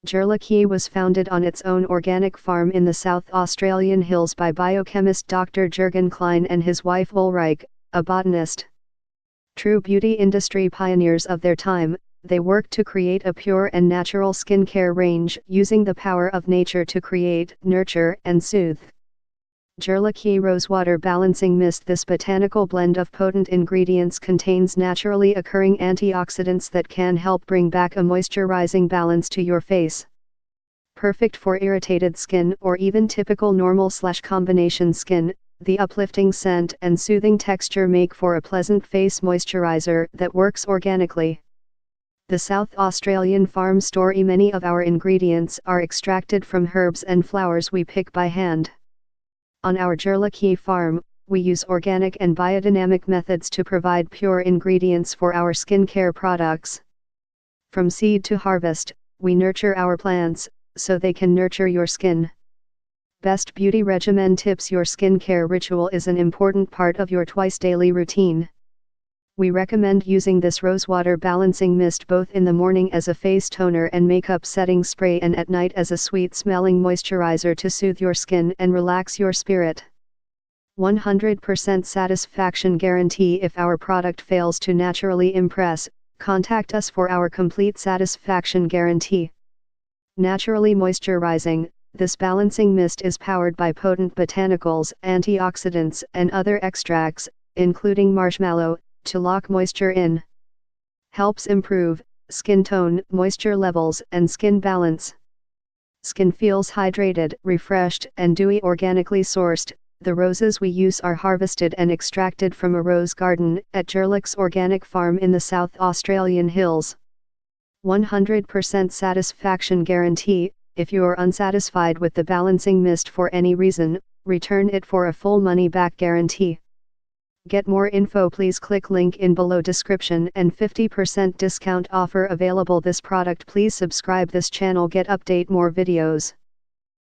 Jurlique was founded on its own organic farm in the South Australian hills by biochemist Dr. Jurgen Klein and his wife Ulrike, a botanist. True beauty industry pioneers of their time, they worked to create a pure and natural skincare range using the power of nature to create, nurture, and soothe. Jurlique Rosewater Balancing Mist. This botanical blend of potent ingredients contains naturally occurring antioxidants that can help bring back a moisturizing balance to your face. Perfect for irritated skin or even typical normal/combination skin, the uplifting scent and soothing texture make for a pleasant face moisturizer that works organically. The South Australian farm story. Many of our ingredients are extracted from herbs and flowers we pick by hand. On our Jurlique farm, we use organic and biodynamic methods to provide pure ingredients for our skincare products. From seed to harvest, we nurture our plants, so they can nurture your skin. Best beauty regimen tips. Your skincare ritual is an important part of your twice-daily routine. We recommend using this Rosewater Balancing Mist both in the morning as a face toner and makeup setting spray and at night as a sweet-smelling moisturizer to soothe your skin and relax your spirit. 100% satisfaction guarantee. If our product fails to naturally impress, contact us for our complete satisfaction guarantee. Naturally moisturizing, this balancing mist is powered by potent botanicals, antioxidants, and other extracts, including marshmallow, to lock moisture in. Helps improve skin tone, moisture levels, and skin balance. Skin feels hydrated, refreshed, and dewy. Organically sourced, the roses we use are harvested and extracted from a rose garden at Jurlique's organic farm in the South Australian hills. 100% satisfaction guarantee. If you are unsatisfied with the balancing mist for any reason, return it for a full money-back guarantee. Get more info, please click link in below description and 50% discount offer available this product. Please subscribe this channel, get update more videos.